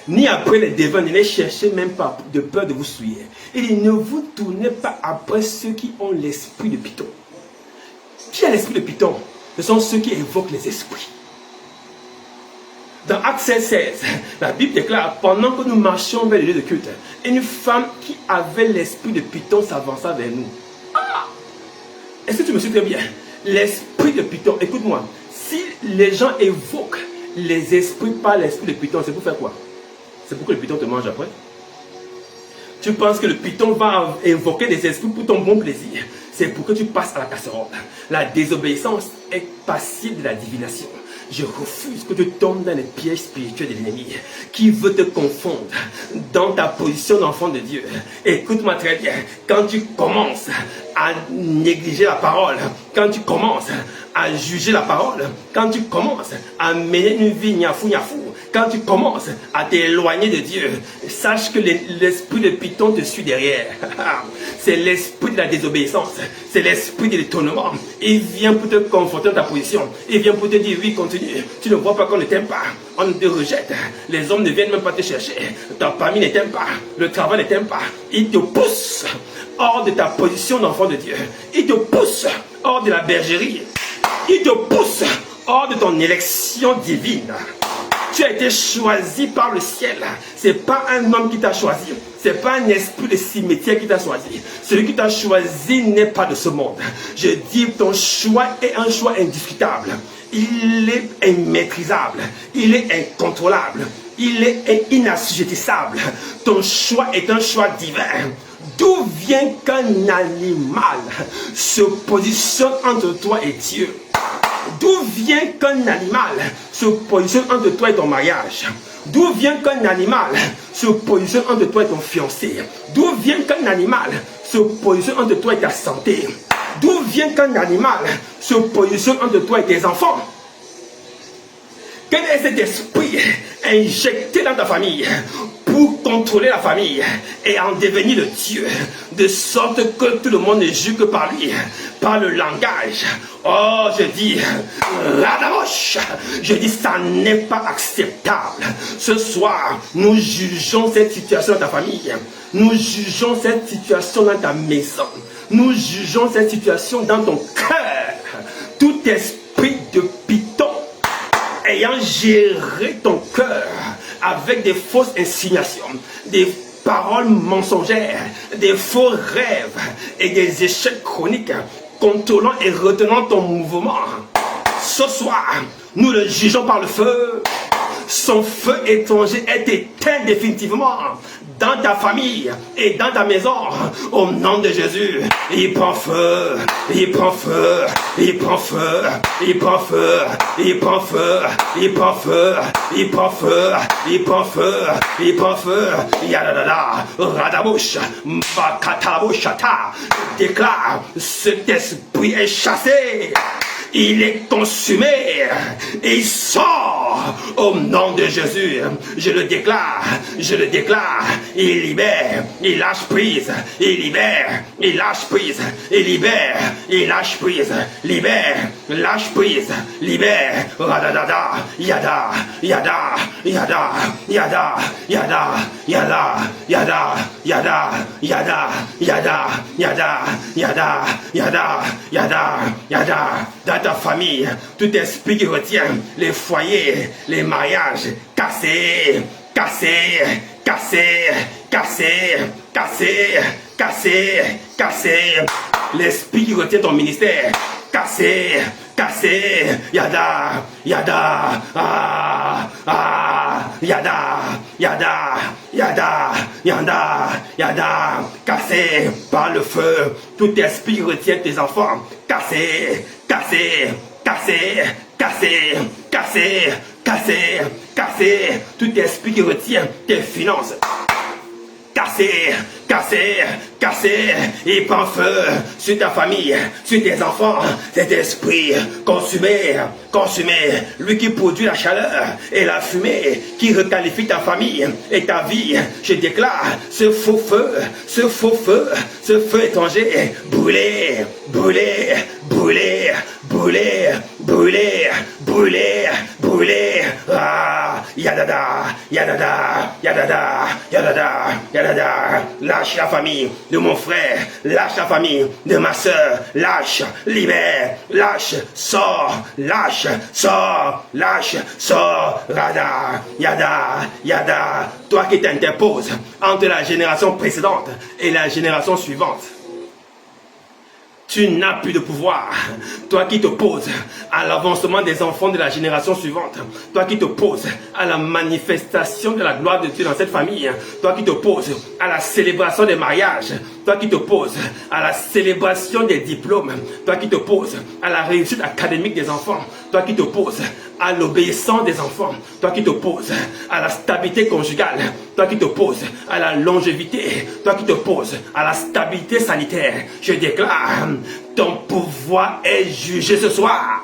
Ni après les devins, ne les cherchez même pas de peur de vous souiller. Il dit, ne vous tournez pas après ceux qui ont l'esprit de python. Qui a l'esprit de python? Ce sont ceux qui évoquent les esprits. Dans Actes 16, la Bible déclare, pendant que nous marchions vers le lieu de culte, une femme qui avait l'esprit de python s'avança vers nous. Est-ce que tu me suis très bien? L'esprit de python, écoute-moi, si les gens évoquent les esprits par l'esprit de python, c'est pour faire quoi? C'est pour que le python te mange après? Tu penses que le python va évoquer des esprits pour ton bon plaisir? C'est pour que tu passes à la casserole. La désobéissance est passible de la divination. Je refuse que tu tombes dans les pièges spirituels de l'ennemi qui veut te confondre dans ta position d'enfant de Dieu. Écoute-moi très bien. Quand tu commences à négliger la parole, quand tu commences à juger la parole, quand tu commences à mener une vie niafou niafou, quand tu commences à t'éloigner de Dieu, sache que l'esprit de Python te suit derrière. C'est l'esprit de la désobéissance. C'est l'esprit de l'étonnement. Il vient pour te conforter dans ta position. Il vient pour te dire, oui, continue. Tu ne vois pas qu'on ne t'aime pas. On te rejette. Les hommes ne viennent même pas te chercher. Ta famille ne t'aime pas. Le travail ne t'aime pas. Il te pousse hors de ta position d'enfant de Dieu. Il te pousse hors de la bergerie. Il te pousse hors de ton élection divine. Tu as été choisi par le ciel. Ce n'est pas un homme qui t'a choisi. Ce n'est pas un esprit de cimetière qui t'a choisi. Celui qui t'a choisi n'est pas de ce monde. Je dis, ton choix est un choix indiscutable. Il est immaîtrisable. Il est incontrôlable. Il est inassujettissable. Ton choix est un choix divin. D'où vient qu'un animal se positionne entre toi et Dieu? D'où vient qu'un animal se positionne entre toi et ton mariage? D'où vient qu'un animal se positionne entre toi et ton fiancé? D'où vient qu'un animal se positionne entre toi et ta santé? D'où vient qu'un animal se positionne entre toi et tes enfants? Quel est cet esprit injecté dans ta famille pour contrôler la famille et en devenir le Dieu, de sorte que tout le monde ne juge que par lui, par le langage? Oh, je dis, Radamosh, je dis, ça n'est pas acceptable. Ce soir, nous jugeons cette situation dans ta famille. Nous jugeons cette situation dans ta maison. Nous jugeons cette situation dans ton cœur. Tout esprit de Python ayant géré ton cœur avec des fausses insignations, des paroles mensongères, des faux rêves et des échecs chroniques, contrôlant et retenant ton mouvement. Ce soir, nous le jugeons par le feu. Son feu étranger est éteint définitivement dans ta famille et dans ta maison. Au nom de Jésus, il prend feu, il prend feu, il prend feu, il prend feu, il prend feu, il prend feu, il prend feu, il prend feu, il prend feu. Yadadada, radabouche, mbakatabouchata. Déclare, cet esprit est chassé. Il est consumé et il sort au nom de Jésus. Je le déclare, il libère, il lâche prise, il libère, il lâche prise, il libère, il lâche prise, libère, lâche prise, libère, radadada, yada, yada, yada, yada, yada, yada, yada, yada, yada, yada, yada, yada, yada, yada, yada. Dans ta famille, tout esprit qui retient les foyers, les mariages, cassés, cassés, cassés, cassés, cassés, cassés, cassés. L'esprit qui retient ton ministère, cassé, cassé, yada, yada, yada, yada, yada, yada, yada, cassé par le feu. Tout esprit qui retient tes enfants, cassé, cassé, cassé, cassé, cassé, cassé, cassé. Tout esprit qui retient tes finances, cassé, cassé, cassé, il prend feu sur ta famille, sur tes enfants. Cet esprit consumé, consumé, lui qui produit la chaleur et la fumée, qui requalifie ta famille et ta vie. Je déclare ce faux feu, ce faux feu, ce feu étranger, brûlé, brûlé, brûlé, brûlé, brûlé, brûlé, brûlé. Ah, yadada, yadada, yadada, yadada, yadada. Lâche la famille de mon frère, lâche la famille de ma soeur, lâche, libère, lâche, sors, lâche, sors, lâche, sors, rada, yada, yada. Toi qui t'interposes entre la génération précédente et la génération suivante, tu n'as plus de pouvoir. Toi qui t'opposes à l'avancement des enfants de la génération suivante. Toi qui t'opposes à la manifestation de la gloire de Dieu dans cette famille. Toi qui t'opposes à la célébration des mariages. Toi qui t'opposes à la célébration des diplômes. Toi qui t'opposes à la réussite académique des enfants. Toi qui t'opposes à l'obéissance des enfants. Toi qui t'opposes à la stabilité conjugale. Toi qui t'opposes à la longévité. Toi qui t'opposes à la stabilité sanitaire. Je déclare, ton pouvoir est jugé ce soir.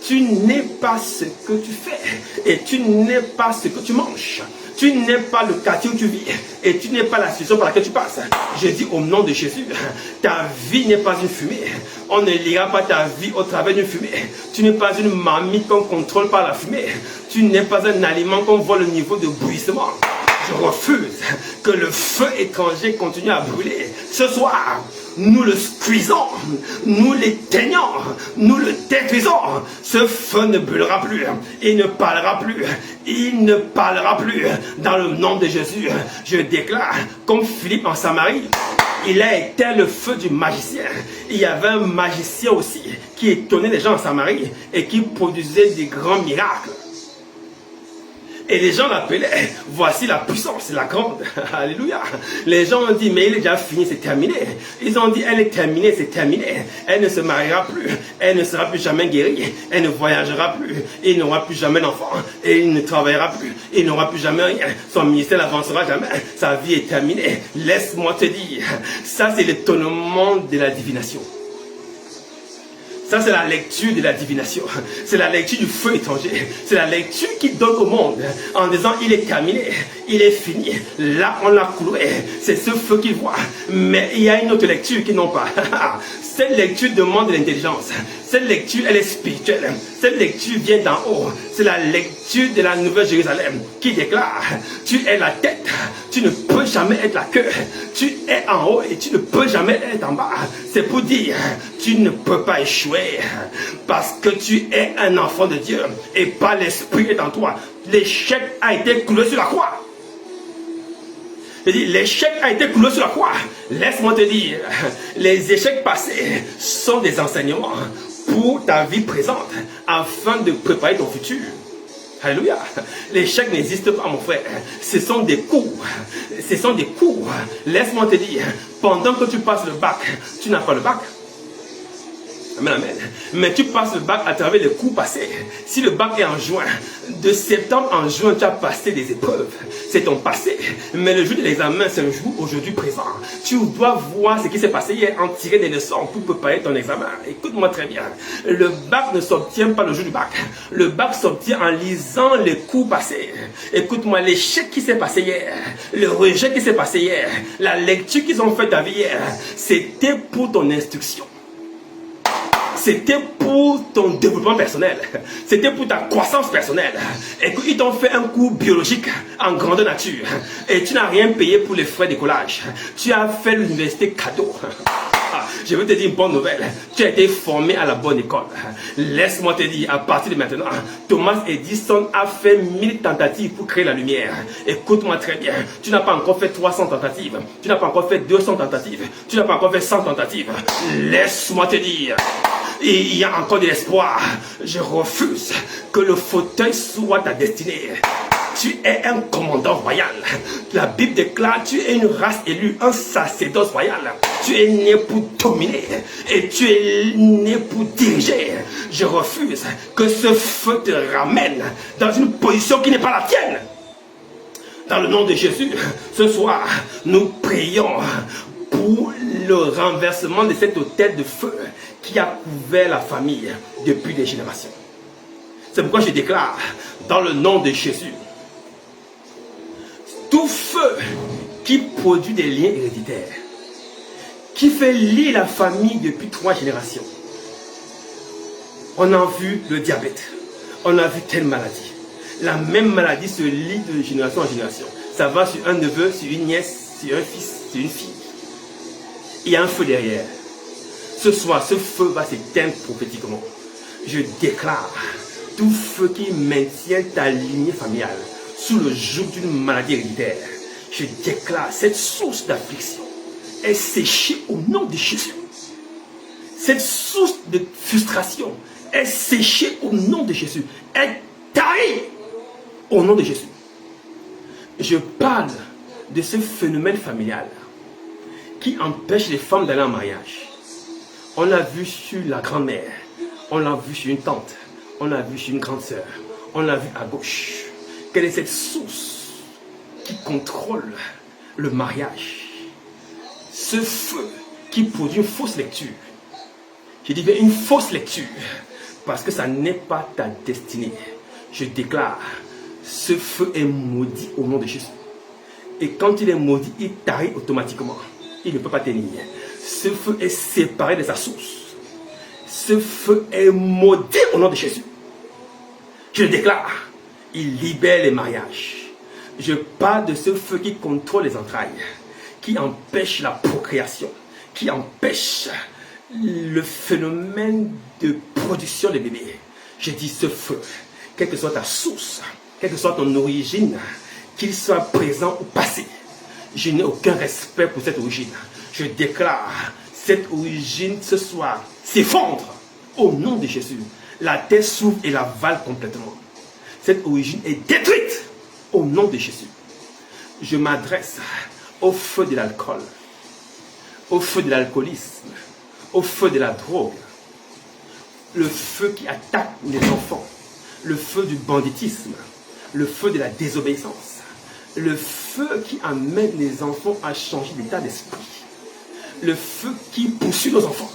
Tu n'es pas ce que tu fais et tu n'es pas ce que tu manges. Tu n'es pas le quartier où tu vis et tu n'es pas la situation par laquelle tu passes. Je dis au nom de Jésus, ta vie n'est pas une fumée. On ne lira pas ta vie au travers d'une fumée. Tu n'es pas une marmite qu'on contrôle par la fumée. Tu n'es pas un aliment qu'on voit le niveau de bouillissement. Je refuse que le feu étranger continue à brûler. Ce soir, nous le squeezons, nous l'éteignons, nous le détruisons. Ce feu ne brûlera plus, il ne parlera plus, il ne parlera plus. Dans le nom de Jésus, je déclare, comme Philippe en Samarie, il a éteint le feu du magicien. Il y avait un magicien aussi qui étonnait les gens en Samarie et qui produisait des grands miracles. Et les gens l'appelaient, voici la puissance, la grande. Alléluia. Les gens ont dit, mais il est déjà fini, c'est terminé. Ils ont dit, elle est terminée, c'est terminé. Elle ne se mariera plus, elle ne sera plus jamais guérie, elle ne voyagera plus, il n'aura plus jamais d'enfant, et il ne travaillera plus, il n'aura plus jamais rien. Son ministère n'avancera jamais, sa vie est terminée. Laisse-moi te dire, ça c'est l'étonnement de la divination. Ça, c'est la lecture de la divination. C'est la lecture du feu étranger. C'est la lecture qu'il donne au monde en disant, il est terminé, il est fini. Là, on l'a cloué. C'est ce feu qu'il voit. Mais il y a une autre lecture qu'ils n'ont pas. Cette lecture demande de l'intelligence. Cette lecture, elle est spirituelle. Cette lecture vient d'en haut. C'est la lecture de la Nouvelle Jérusalem qui déclare, tu es la tête, tu ne peux jamais être la queue. Tu es en haut et tu ne peux jamais être en bas. C'est pour dire, tu ne peux pas échouer parce que tu es un enfant de Dieu et pas l'esprit est en toi. L'échec a été cloué sur la croix. Je dis, l'échec a été cloué sur la croix. Laisse-moi te dire, les échecs passés sont des enseignements pour ta vie présente afin de préparer ton futur. Alléluia. L'échec n'existe pas, mon frère. Ce sont des cours. Ce sont des cours. Laisse-moi te dire, pendant que tu passes le bac, tu n'as pas le bac. Amen, amen. Mais tu passes le bac à travers les cours passés. Si le bac est en juin, de septembre en juin, tu as passé des épreuves. C'est ton passé. Mais le jour de l'examen, c'est un jour aujourd'hui présent. Tu dois voir ce qui s'est passé hier, en tirer des leçons pour préparer ton examen. Écoute-moi très bien. Le bac ne s'obtient pas le jour du bac. Le bac s'obtient en lisant les cours passés. Écoute-moi, l'échec qui s'est passé hier, le rejet qui s'est passé hier, la lecture qu'ils ont faite ta vie hier, c'était pour ton instruction. C'était pour ton développement personnel. C'était pour ta croissance personnelle. Et ils t'ont fait un cours biologique en grandeur nature. Et tu n'as rien payé pour les frais d'écolage. Tu as fait l'université cadeau. Je veux te dire une bonne nouvelle. Tu as été formé à la bonne école. Laisse-moi te dire, à partir de maintenant, Thomas Edison a fait 1000 tentatives pour créer la lumière. Écoute-moi très bien. Tu n'as pas encore fait 300 tentatives. Tu n'as pas encore fait 200 tentatives. Tu n'as pas encore fait 100 tentatives. Laisse-moi te dire, il y a encore de l'espoir. Je refuse que le fauteuil soit ta destinée. Tu es un commandant royal. La Bible déclare, tu es une race élue, un sacerdoce royal. Tu es né pour dominer et tu es né pour diriger. Je refuse que ce feu te ramène dans une position qui n'est pas la tienne. Dans le nom de Jésus, ce soir, nous prions pour le renversement de cet autel de feu qui a couvert la famille depuis des générations. C'est pourquoi je déclare, dans le nom de Jésus, tout feu qui produit des liens héréditaires, qui fait lier la famille depuis 3 générations. On a vu le diabète, on a vu telle maladie. La même maladie se lie de génération en génération. Ça va sur un neveu, sur une nièce, sur un fils, sur une fille. Il y a un feu derrière. Ce soir, ce feu va s'éteindre prophétiquement. Je déclare tout feu qui maintient ta lignée familiale sous le joug d'une maladie héréditaire. Je déclare cette source d'affliction est séchée au nom de Jésus. Cette source de frustration est séchée au nom de Jésus. Est tarie au nom de Jésus. Je parle de ce phénomène familial qui empêche les femmes d'aller en mariage. On l'a vu sur la grand-mère, on l'a vu sur une tante, on l'a vu sur une grande sœur, on l'a vu à gauche. Quelle est cette source qui contrôle le mariage? Ce feu qui produit une fausse lecture. Je dis une fausse lecture parce que ça n'est pas ta destinée. Je déclare, ce feu est maudit au nom de Jésus. Et quand il est maudit, il tarit automatiquement. Il ne peut pas tenir. Ce feu est séparé de sa source. Ce feu est maudit au nom de Jésus. Je le déclare, il libère les mariages. Je parle de ce feu qui contrôle les entrailles, qui empêche la procréation, qui empêche le phénomène de production de bébés. Je dis ce feu, quelle que soit ta source, quelle que soit ton origine, qu'il soit présent ou passé, je n'ai aucun respect pour cette origine. Je déclare, cette origine ce soir s'effondre au nom de Jésus. La terre s'ouvre et l'avale complètement. Cette origine est détruite au nom de Jésus. Je m'adresse au feu de l'alcool, au feu de l'alcoolisme, au feu de la drogue, le feu qui attaque les enfants, le feu du banditisme, le feu de la désobéissance, le feu qui amène les enfants à changer d'état d'esprit, le feu qui poursuit nos enfants.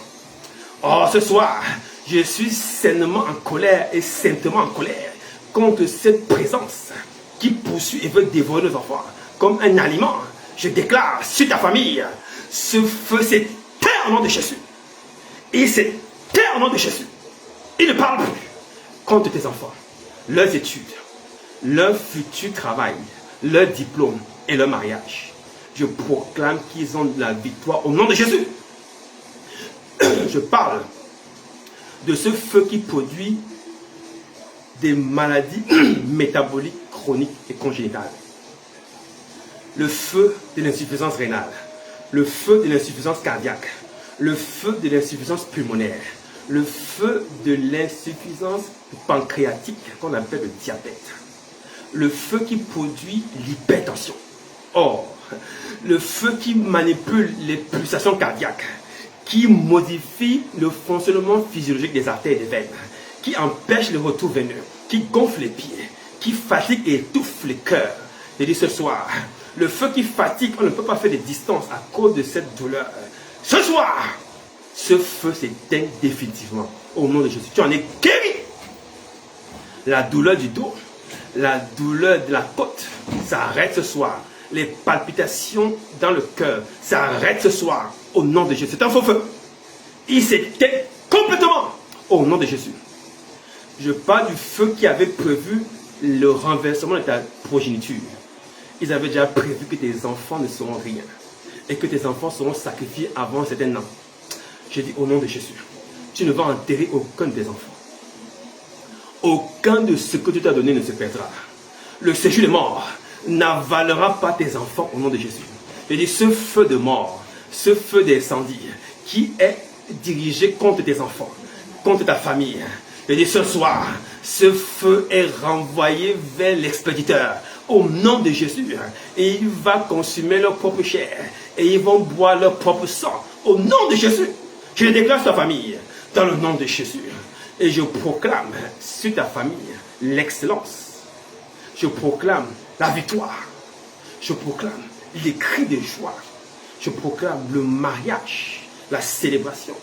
Oh, ce soir, je suis sainement en colère et saintement en colère contre cette présence qui poursuit et veut dévorer nos enfants comme un aliment. Je déclare sur ta famille, ce feu s'éteint au nom de Jésus. Il s'éteint au nom de Jésus. Il ne parle plus contre tes enfants, leurs études, leur futur travail, leur diplôme et leur mariage. Je proclame qu'ils ont de la victoire au nom de Jésus. Je parle de ce feu qui produit des maladies métaboliques chroniques et congénitales. Le feu de l'insuffisance rénale, le feu de l'insuffisance cardiaque, le feu de l'insuffisance pulmonaire, le feu de l'insuffisance pancréatique qu'on appelle le diabète, le feu qui produit l'hypertension. Or, le feu qui manipule les pulsations cardiaques, qui modifie le fonctionnement physiologique des artères et des veines, qui empêche le retour veineux, qui gonfle les pieds, qui fatigue et étouffe les cœurs. Je dis ce soir, le feu qui fatigue, on ne peut pas faire de distance à cause de cette douleur. Ce soir, ce feu s'éteint définitivement au nom de Jésus. Tu en es guéri. La douleur du dos, la douleur de la côte, ça arrête ce soir. Les palpitations dans le cœur, ça arrête ce soir au nom de Jésus. C'est un faux feu. Il s'éteint complètement au nom de Jésus. Je parle du feu qui avait prévu le renversement de ta progéniture. Ils avaient déjà prévu que tes enfants ne seront rien et que tes enfants seront sacrifiés avant un certain an. Je dis au nom de Jésus, tu ne vas enterrer aucun de tes enfants. Aucun de ce que tu t'as donné ne se perdra. Le séjour des morts n'avalera pas tes enfants au nom de Jésus. Je dis ce feu de mort, ce feu d'incendie qui est dirigé contre tes enfants, contre ta famille. Je dis ce soir, ce feu est renvoyé vers l'expéditeur au nom de Jésus. Et il va consumer leur propre chair et ils vont boire leur propre sang au nom de Jésus. Je le déclare sur ta famille dans le nom de Jésus. Et je proclame sur ta famille l'excellence. Je proclame la victoire. Je proclame les cris de joie. Je proclame le mariage, la célébration.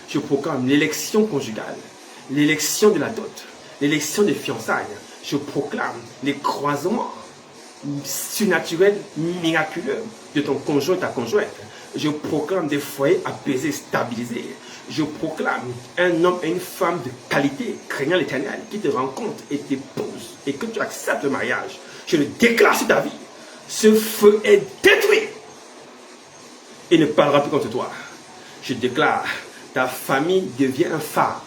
Je proclame l'élection conjugale, l'élection de la dot, l'élection des fiançailles. Je proclame les croisements surnaturels, miraculeux de ton conjoint et ta conjointe. Je proclame des foyers apaisés, stabilisés. Je proclame un homme et une femme de qualité, craignant l'Éternel, qui te rencontrent et t'épousent et que tu acceptes le mariage. Je le déclare sur ta vie. Ce feu est détruit. Il ne parlera plus contre toi. Je déclare, ta famille devient un phare.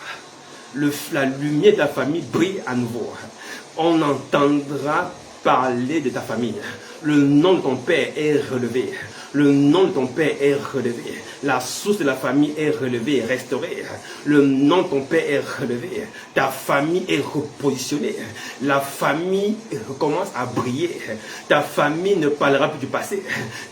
La lumière de ta famille brille à nouveau. On entendra parler de ta famille. Le nom de ton père est relevé. Le nom de ton père est relevé. La source de la famille est relevée et restaurée. Le nom de ton père est relevé. Ta famille est repositionnée. La famille recommence à briller. Ta famille ne parlera plus du passé.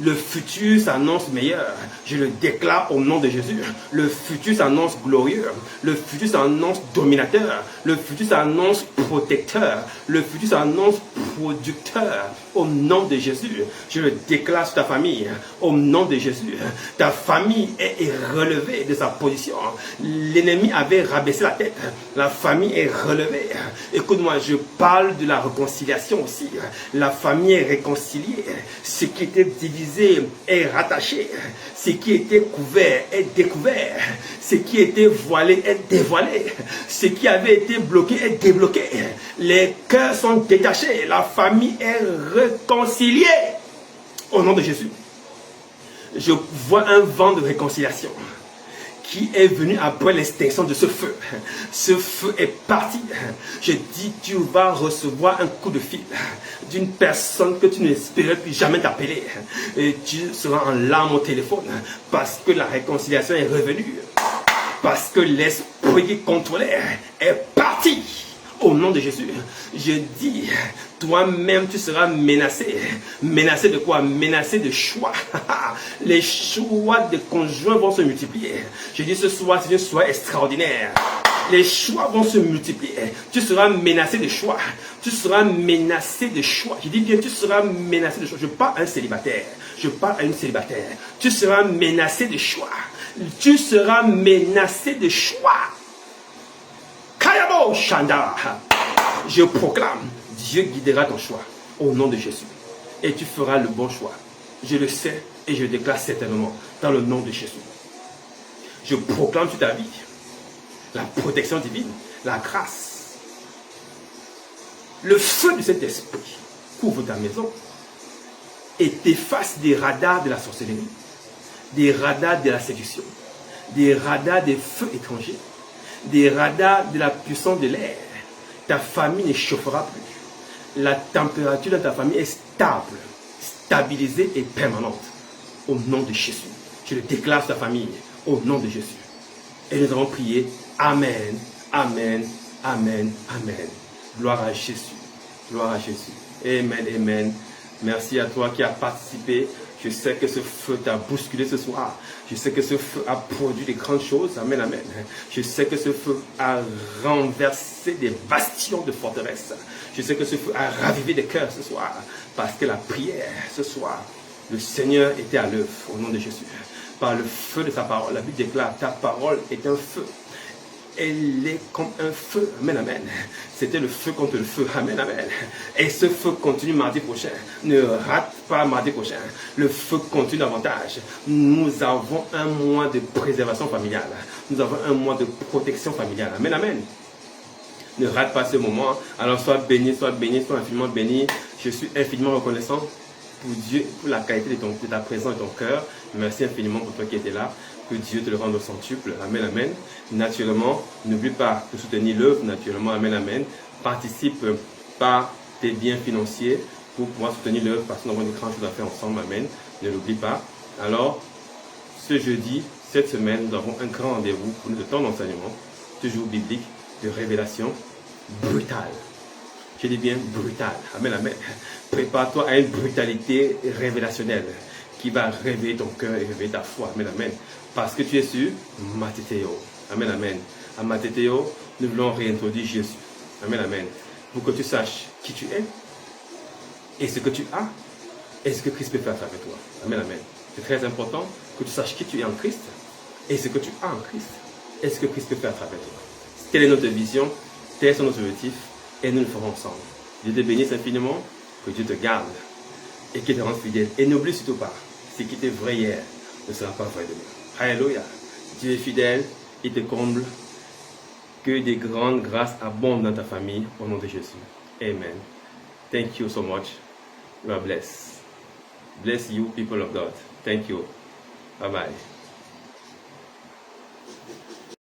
Le futur s'annonce meilleur. Je le déclare au nom de Jésus. Le futur s'annonce glorieux. Le futur s'annonce dominateur. Le futur s'annonce protecteur. Le futur s'annonce producteur. Au nom de Jésus, je le déclare sur ta famille. au nom de Jésus. Ta famille est relevée de sa position. L'ennemi avait rabaissé la tête. La famille est relevée. Écoute-moi, je parle de la réconciliation aussi. La famille est réconciliée. Ce qui était divisé est rattaché. Ce qui était couvert est découvert. Ce qui était voilé est dévoilé. Ce qui avait été bloqué est débloqué. Les cœurs sont détachés. La famille est réconciliée. Au nom de Jésus. Je vois un vent de réconciliation qui est venu après l'extinction de ce feu. Ce feu est parti. Je dis, tu vas recevoir un coup de fil d'une personne que tu n'espérais plus jamais t'appeler. Et tu seras en larmes au téléphone parce que la réconciliation est revenue. Parce que l'esprit qui contrôlait est parti. Au nom de Jésus, je dis, toi-même tu seras menacé. Menacé de quoi? Menacé de choix. Les choix des conjoints vont se multiplier. Je dis ce soir, c'est une soirée extraordinaire. Les choix vont se multiplier. Tu seras menacé de choix. Tu seras menacé de choix. Je dis bien, tu seras menacé de choix. Je parle à un célibataire. Je parle à une célibataire. Tu seras menacé de choix. Tu seras menacé de choix. Je proclame, Dieu guidera ton choix au nom de Jésus. Et tu feras le bon choix. Je le sais et je déclare certainement dans le nom de Jésus. Je proclame sur ta vie la protection divine, la grâce. Le feu de cet esprit couvre ta maison et t'efface des radars de la sorcellerie, des radars de la séduction, des radars des feux étrangers, des radars de la puissance de l'air. Ta famille ne chauffera plus. La température de ta famille est stable, stabilisée et permanente. Au nom de Jésus. Je le déclare sur ta famille. Au nom de Jésus. Et nous avons prié. Amen. Amen. Amen. Amen. Gloire à Jésus. Gloire à Jésus. Amen. Amen. Merci à toi qui as participé. Je sais que ce feu t'a bousculé ce soir. Je sais que ce feu a produit des grandes choses. Amen, amen. Je sais que ce feu a renversé des bastions de forteresse. Je sais que ce feu a ravivé des cœurs ce soir. Parce que la prière ce soir, le Seigneur était à l'œuvre au nom de Jésus. Par le feu de sa parole, la Bible déclare, ta parole est un feu. Elle est comme un feu. Amen, amen. C'était le feu contre le feu. Amen, amen. Et ce feu continue mardi prochain. Ne rate pas mardi prochain. Le feu continue davantage. Nous avons un mois de préservation familiale. Nous avons un mois de protection familiale. Amen, amen. Ne rate pas ce moment. Alors sois béni, sois infiniment béni. Je suis infiniment reconnaissant pour Dieu, pour la qualité de ta présence et ton cœur. Merci infiniment pour toi qui étais là. Que Dieu te le rende au centuple. Amen, amen. Naturellement, n'oublie pas de soutenir l'œuvre. Naturellement, amen, amen. Participe par tes biens financiers pour pouvoir soutenir l'œuvre parce que nous avons des grandes choses à faire ensemble. Amen. Ne l'oublie pas. Alors, ce jeudi, cette semaine, nous avons un grand rendez-vous pour notre temps d'enseignement, toujours biblique, de révélation brutale. Je dis bien brutale. Amen, amen. Prépare-toi à une brutalité révélationnelle qui va réveiller ton cœur et réveiller ta foi. Amen, amen. Parce que tu es sur Matéthéo. Amen, amen. À Matéthéo, nous voulons réintroduire Jésus. Amen, amen. Pour que tu saches qui tu es et ce que tu as et ce que Christ peut faire avec toi. Amen, amen. C'est très important que tu saches qui tu es en Christ et ce que tu as en Christ et ce que Christ peut faire avec toi. Telle est notre vision, tels sont nos objectifs et nous le ferons ensemble. Dieu te bénisse infiniment, que Dieu te garde et qu'il te rende fidèle. Et n'oublie surtout pas, ce qui était vrai hier ne sera pas vrai demain. Alléluia. Dieu est fidèle, il te comble. Que des grandes grâces abondent dans ta famille au nom de Jésus. Amen. Thank you so much. You are blessed. Bless you, people of God. Thank you. Bye bye.